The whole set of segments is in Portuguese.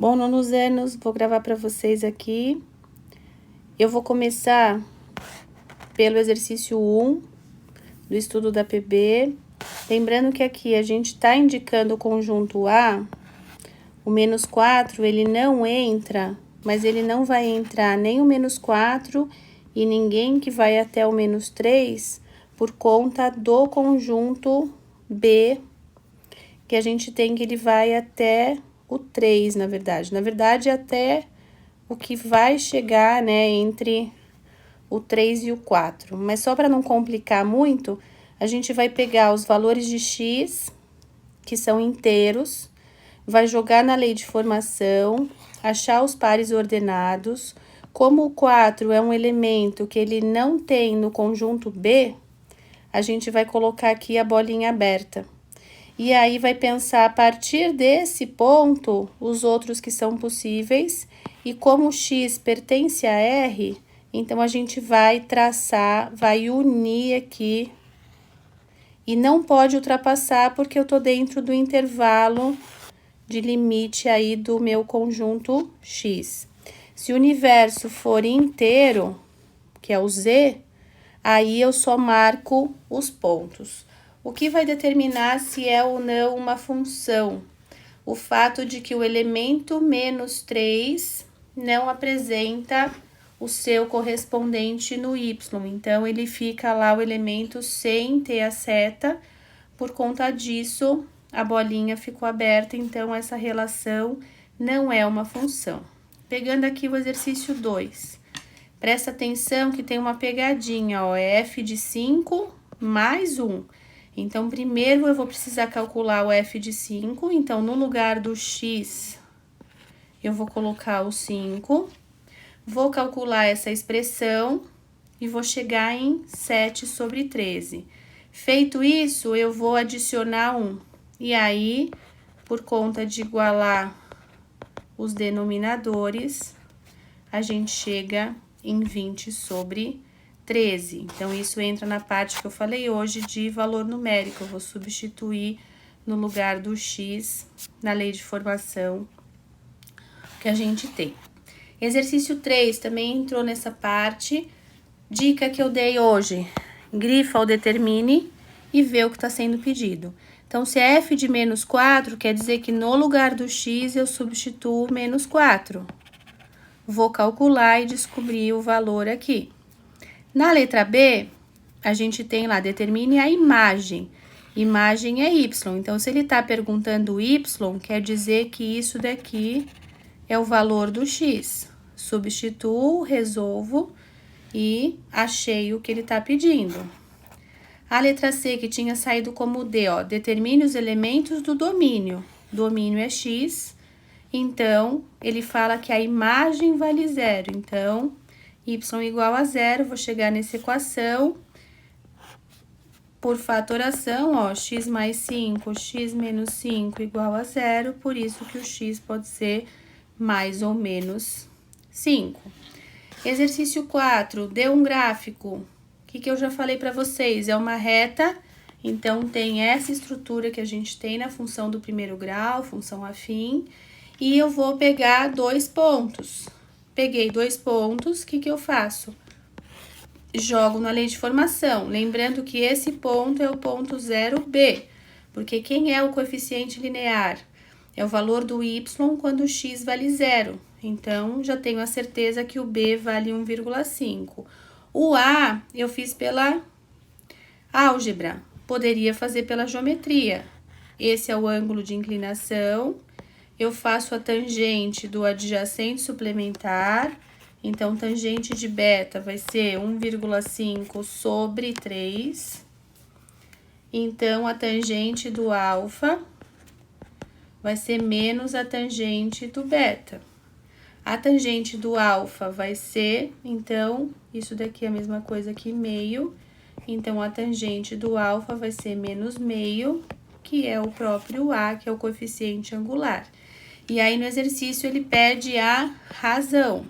Bom, nonos anos, vou gravar para vocês aqui. Eu vou começar pelo exercício 1 do estudo da PB. Lembrando que aqui a gente está indicando o conjunto A, o menos 4, ele não entra, mas ele não vai entrar nem o menos 4 e ninguém que vai até o menos 3 por conta do conjunto B, que a gente tem que ele vai até o 3, na verdade. Na verdade, até o que vai chegar, né, entre o 3 e o 4. Mas só para não complicar muito, a gente vai pegar os valores de x, que são inteiros, vai jogar na lei de formação, achar os pares ordenados. Como o 4 é um elemento que ele não tem no conjunto B, a gente vai colocar aqui a bolinha aberta. E aí vai pensar a partir desse ponto os outros que são possíveis. E como o x pertence a R, então a gente vai traçar, vai unir aqui. E não pode ultrapassar porque eu tô dentro do intervalo de limite aí do meu conjunto x. Se o universo for inteiro, que é o z, aí eu só marco os pontos. O que vai determinar se é ou não uma função? O fato de que o elemento menos 3 não apresenta o seu correspondente no y. Então, ele fica lá o elemento sem ter a seta. Por conta disso, a bolinha ficou aberta. Então, essa relação não é uma função. Pegando aqui o exercício 2. Presta atenção que tem uma pegadinha, ó. É f de 5 mais 1. Então, primeiro eu vou precisar calcular o f de 5. Então, no lugar do x, eu vou colocar o 5. Vou calcular essa expressão e vou chegar em 7 sobre 13. Feito isso, eu vou adicionar 1. E aí, por conta de igualar os denominadores, a gente chega em 20 sobre 13. Então, isso entra na parte que eu falei hoje de valor numérico. Eu vou substituir no lugar do x na lei de formação que a gente tem. Exercício 3 também entrou nessa parte. Dica que eu dei hoje: grifa ou determine e vê o que está sendo pedido. Então, se é f de menos 4, quer dizer que no lugar do x eu substituo menos 4. Vou calcular e descobrir o valor aqui. Na letra B, a gente tem lá, determine a imagem. Imagem é y. Então, se ele está perguntando y, quer dizer que isso daqui é o valor do x. Substituo, resolvo e achei o que ele está pedindo. A letra C, que tinha saído como D, ó, determine os elementos do domínio. Domínio é x, então, ele fala que a imagem vale 0. Então, y igual a 0, vou chegar nessa equação. Por fatoração, ó, x mais 5, x menos 5 igual a 0, por isso que o x pode ser mais ou menos 5. Exercício 4, deu um gráfico. O que eu já falei para vocês? É uma reta, então tem essa estrutura que a gente tem na função do primeiro grau, função afim, e eu vou pegar 2 pontos. Peguei 2 pontos, o que eu faço? Jogo na lei de formação, lembrando que esse ponto é o ponto 0b, porque quem é o coeficiente linear? É o valor do y quando o x vale 0. Então, já tenho a certeza que o b vale 1,5. O A eu fiz pela álgebra, poderia fazer pela geometria. Esse é o ângulo de inclinação. Eu faço a tangente do adjacente suplementar. Então, tangente de beta vai ser 1,5 sobre 3. Então, a tangente do alfa vai ser menos a tangente do beta. A tangente do alfa vai ser, então, isso daqui é a mesma coisa que meio. Então, a tangente do alfa vai ser menos meio, que é o próprio A, que é o coeficiente angular. E aí, no exercício, ele pede a razão.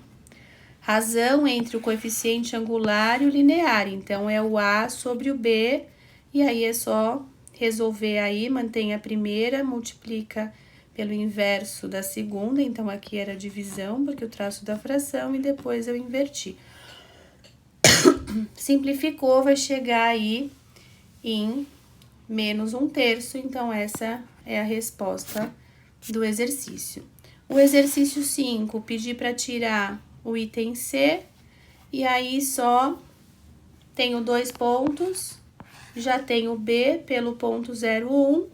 Razão entre o coeficiente angular e o linear. Então, é o A sobre o B. E aí, é só resolver aí, mantém a primeira, multiplica pelo inverso da segunda, então aqui era divisão, porque o traço da fração, e depois eu inverti. Simplificou, vai chegar aí em menos 1/3, então essa é a resposta do exercício. O exercício 5, pedi para tirar o item C, e aí só tenho 2 pontos, já tenho B pelo ponto 0,1,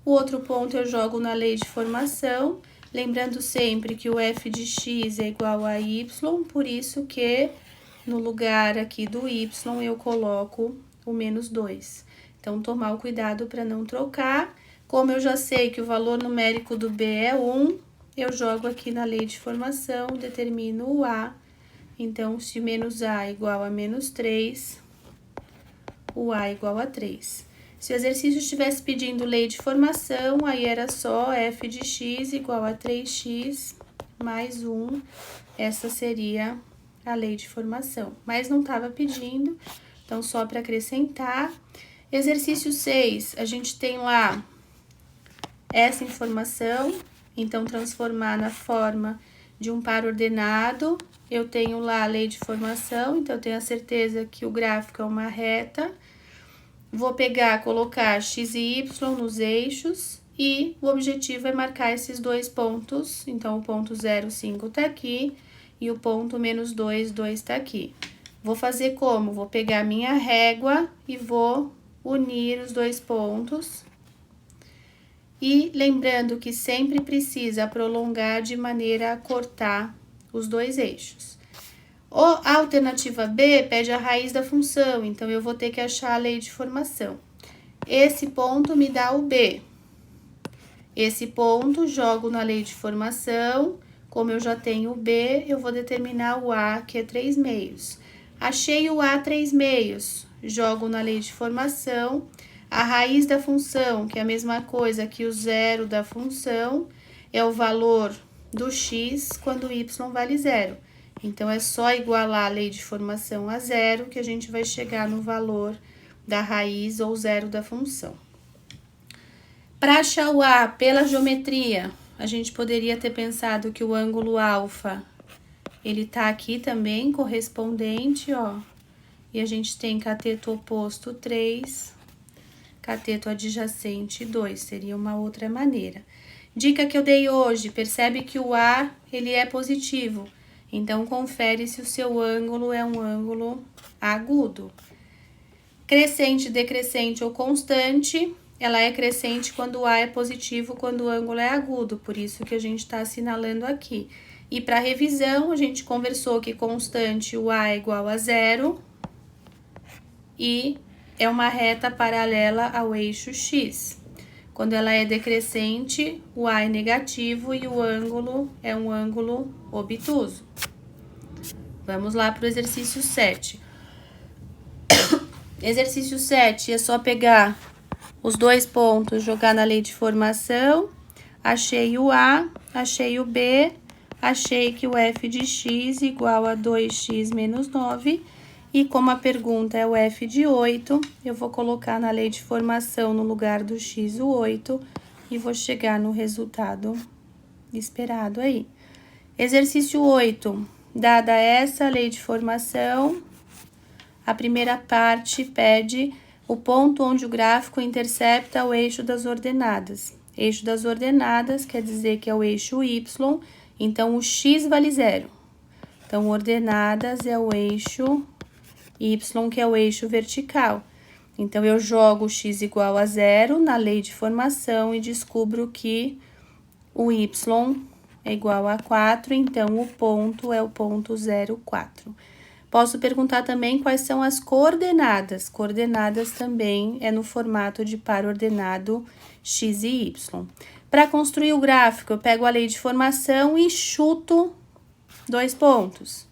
o outro ponto eu jogo na lei de formação, lembrando sempre que o f de x é igual a y, por isso que no lugar aqui do y eu coloco o menos 2. Então, tomar o cuidado para não trocar. Como eu já sei que o valor numérico do B é 1, eu jogo aqui na lei de formação, determino o A. Então, se menos A é igual a menos 3, o A é igual a 3. Se o exercício estivesse pedindo lei de formação, aí era só f de x igual a 3x mais 1. Essa seria a lei de formação. Mas não estava pedindo, então só para acrescentar. Exercício 6, a gente tem lá essa informação, então transformar na forma de um par ordenado. Eu tenho lá a lei de formação, então eu tenho a certeza que o gráfico é uma reta. Vou pegar, colocar x e y nos eixos, e o objetivo é marcar esses 2 pontos. Então, o ponto 0,5 tá aqui, e o ponto menos 2,2 tá aqui. Vou fazer como? Vou pegar minha régua e vou unir os 2 pontos. E lembrando que sempre precisa prolongar de maneira a cortar os 2 eixos. A alternativa B pede a raiz da função, então eu vou ter que achar a lei de formação. Esse ponto me dá o B. Esse ponto jogo na lei de formação, como eu já tenho o B, eu vou determinar o A, que é 3/2. Achei o A 3/2, jogo na lei de formação, a raiz da função, que é a mesma coisa que o zero da função, é o valor do x quando y vale 0. Então, é só igualar a lei de formação a 0 que a gente vai chegar no valor da raiz ou zero da função. Para achar o A pela geometria, a gente poderia ter pensado que o ângulo alfa, ele tá aqui também, correspondente, ó. E a gente tem cateto oposto 3, cateto adjacente 2, seria uma outra maneira. Dica que eu dei hoje, percebe que o A, ele é positivo. Então, confere se o seu ângulo é um ângulo agudo. Crescente, decrescente ou constante, ela é crescente quando o A é positivo, quando o ângulo é agudo, por isso que a gente está assinalando aqui. E para revisão, a gente conversou que constante, o A é igual a 0 e é uma reta paralela ao eixo X. Quando ela é decrescente, o A é negativo e o ângulo é um ângulo obtuso. Vamos lá para o exercício 7. Exercício 7 é só pegar os 2 pontos, jogar na lei de formação. Achei o A, achei o B, achei que o f de x igual a 2x menos 9. E como a pergunta é o f de 8, eu vou colocar na lei de formação no lugar do x o 8 e vou chegar no resultado esperado aí. Exercício 8. Dada essa lei de formação, a primeira parte pede o ponto onde o gráfico intercepta o eixo das ordenadas. Eixo das ordenadas quer dizer que é o eixo y, então o x vale 0. Então, ordenadas é o eixo y, que é o eixo vertical. Então, eu jogo o x igual a 0 na lei de formação e descubro que o y é igual a 4, então o ponto é o ponto 0, 4. Posso perguntar também quais são as coordenadas. Coordenadas também é no formato de par ordenado x e y. Para construir o gráfico, eu pego a lei de formação e chuto 2 pontos.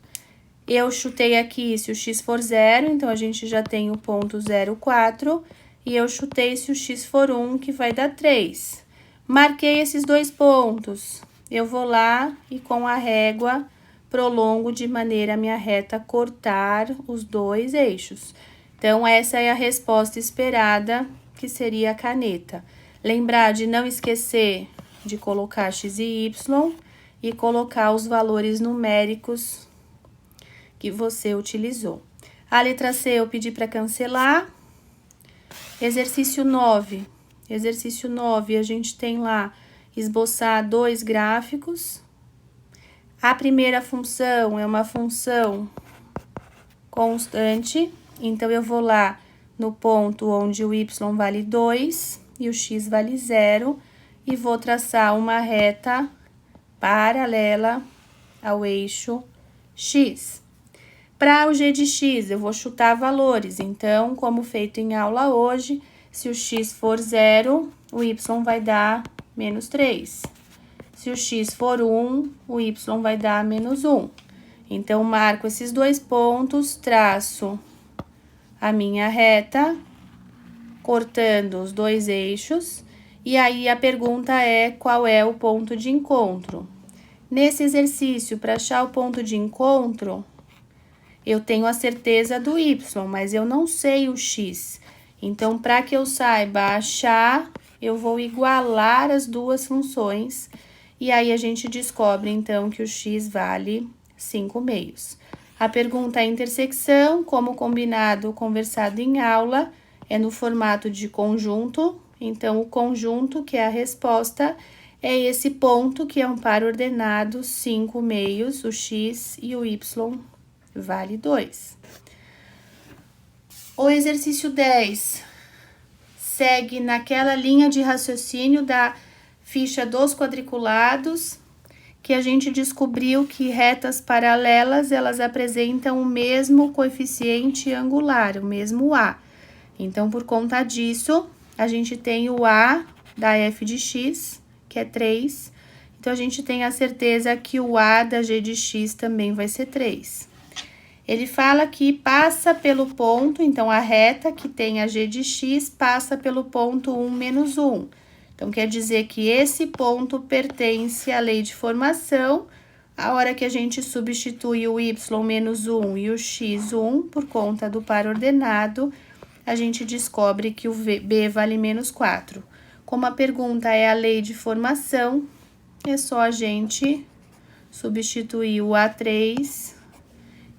Eu chutei aqui se o x for 0, então a gente já tem o ponto 0, 4. E eu chutei se o x for 1, que vai dar 3. Marquei esses 2 pontos. Eu vou lá e com a régua prolongo de maneira a minha reta cortar os 2 eixos. Então, essa é a resposta esperada, que seria a caneta. Lembrar de não esquecer de colocar x e y e colocar os valores numéricos que você utilizou. A letra C eu pedi para cancelar. Exercício 9. Exercício 9, a gente tem lá esboçar 2 gráficos. A primeira função é uma função constante, então eu vou lá no ponto onde o y vale 2 e o x vale 0 e vou traçar uma reta paralela ao eixo x. Para o g de x, eu vou chutar valores, então, como feito em aula hoje, se o x for 0, o y vai dar menos 3. Se o x for 1, o y vai dar menos 1. Então, marco esses 2 pontos, traço a minha reta, cortando os 2 eixos, e aí a pergunta é qual é o ponto de encontro. Nesse exercício, para achar o ponto de encontro, eu tenho a certeza do y, mas eu não sei o x. Então, para que eu saiba achar, eu vou igualar as duas funções, e aí a gente descobre, então, que o x vale 5/2. A pergunta é intersecção, como combinado, conversado em aula, é no formato de conjunto. Então, o conjunto, que é a resposta, é esse ponto, que é um par ordenado 5/2, o x e o y vale 2. O exercício 10 segue naquela linha de raciocínio da ficha dos quadriculados, que a gente descobriu que retas paralelas, elas apresentam o mesmo coeficiente angular, o mesmo A. Então, por conta disso, a gente tem o A da f de x, que é 3. Então, a gente tem a certeza que o A da g de x também vai ser 3. Ele fala que passa pelo ponto, então, a reta que tem a g de x passa pelo ponto 1 menos 1. Então, quer dizer que esse ponto pertence à lei de formação. A hora que a gente substitui o y menos 1 e o x 1 por conta do par ordenado, a gente descobre que o b vale menos 4. Como a pergunta é a lei de formação, é só a gente substituir o A3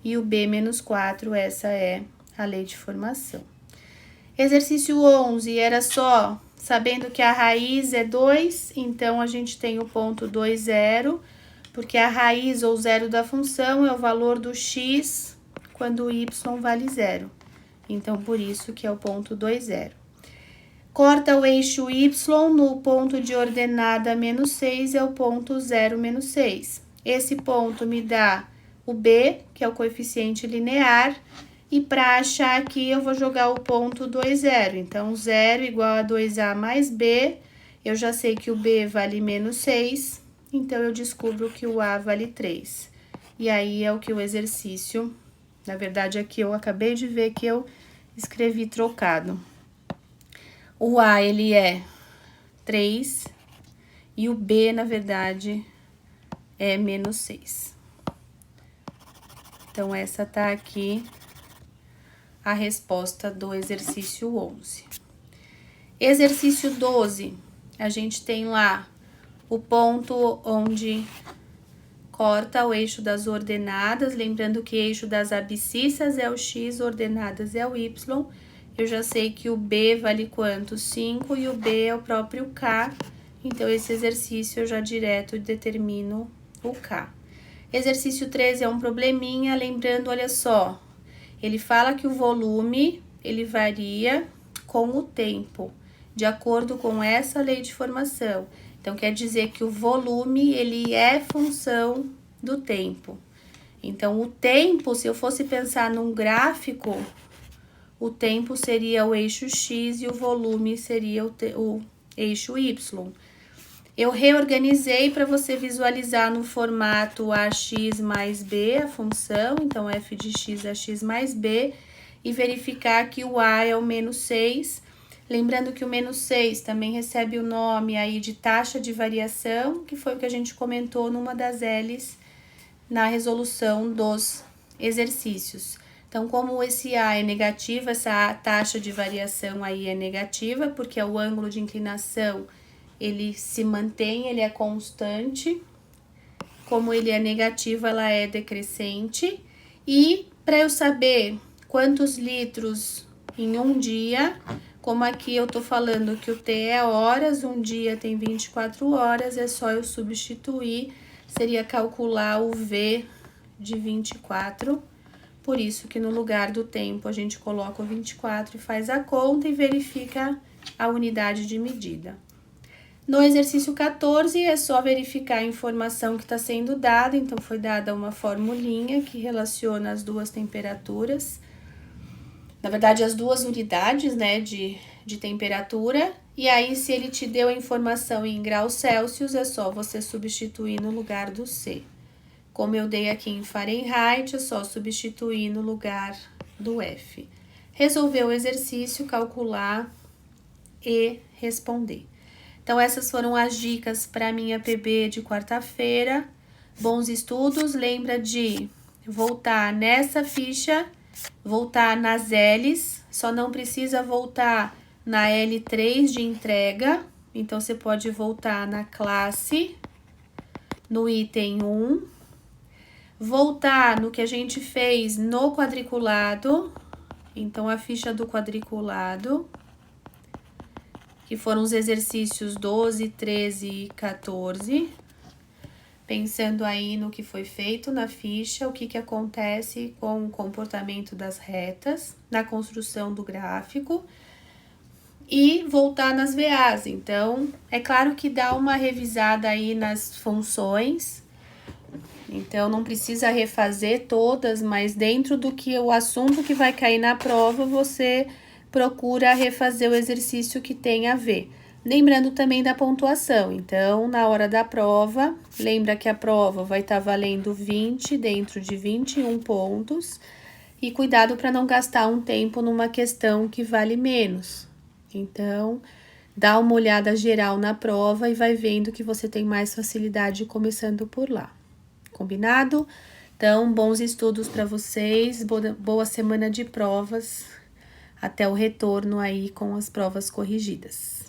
e o b menos 4, essa é a lei de formação. Exercício 11, era só sabendo que a raiz é 2, então a gente tem o ponto 2, 0, porque a raiz ou zero da função é o valor do x quando o y vale 0. Então, por isso que é o ponto 2, 0. Corta o eixo y no ponto de ordenada menos 6, é o ponto 0, menos 6. Esse ponto me dá o b, que é o coeficiente linear, e para achar aqui, eu vou jogar o ponto 2, 0. Então, 0 igual a 2a mais b, eu já sei que o b vale menos 6, então eu descubro que o a vale 3. E aí, é o que o exercício, na verdade, aqui eu acabei de ver que eu escrevi trocado. O a, ele é 3, e o b, na verdade, é menos 6. Então, essa tá aqui a resposta do exercício 11. Exercício 12, a gente tem lá o ponto onde corta o eixo das ordenadas, lembrando que eixo das abscissas é o x, ordenadas é o y. Eu já sei que o b vale quanto? 5 e o b é o próprio k, então esse exercício eu já direto determino o k. Exercício 13 é um probleminha, lembrando, olha só, ele fala que o volume, ele varia com o tempo, de acordo com essa lei de formação. Então, quer dizer que o volume, ele é função do tempo. Então, o tempo, se eu fosse pensar num gráfico, o tempo seria o eixo x e o volume seria o eixo y. Eu reorganizei para você visualizar no formato ax mais b, a função, então f de x é x mais b, e verificar que o a é o menos 6. Lembrando que o menos 6 também recebe o nome aí de taxa de variação, que foi o que a gente comentou numa das L's na resolução dos exercícios. Então, como esse a é negativo, essa taxa de variação aí é negativa, porque é o ângulo de inclinação ele se mantém, ele é constante. Como ele é negativo, ela é decrescente. E para eu saber quantos litros em um dia, como aqui eu tô falando que o T é horas, um dia tem 24 horas, é só eu substituir, seria calcular o V de 24. Por isso que no lugar do tempo a gente coloca o 24 e faz a conta e verifica a unidade de medida. No exercício 14, é só verificar a informação que está sendo dada. Então, foi dada uma formulinha que relaciona as duas temperaturas. Na verdade, as duas unidades, né, de temperatura. E aí, se ele te deu a informação em graus Celsius, é só você substituir no lugar do C. Como eu dei aqui em Fahrenheit, é só substituir no lugar do F. Resolver o exercício, calcular e responder. Então, essas foram as dicas para minha PB de quarta-feira. Bons estudos. Lembra de voltar nessa ficha, voltar nas L's. Só não precisa voltar na L3 de entrega. Então, você pode voltar na classe, no item 1. Voltar no que a gente fez no quadriculado. Então, a ficha do quadriculado, que foram os exercícios 12, 13 e 14. Pensando aí no que foi feito na ficha, o que acontece com o comportamento das retas, na construção do gráfico. E voltar nas VAs. Então, é claro que dá uma revisada aí nas funções. Então, não precisa refazer todas, mas dentro do que o assunto que vai cair na prova, você procura refazer o exercício que tem a ver. Lembrando também da pontuação. Então, na hora da prova, lembra que a prova vai estar valendo 20 dentro de 21 pontos. E cuidado para não gastar um tempo numa questão que vale menos. Então, dá uma olhada geral na prova e vai vendo que você tem mais facilidade começando por lá. Combinado? Então, bons estudos para vocês, boa semana de provas. Até o retorno aí com as provas corrigidas.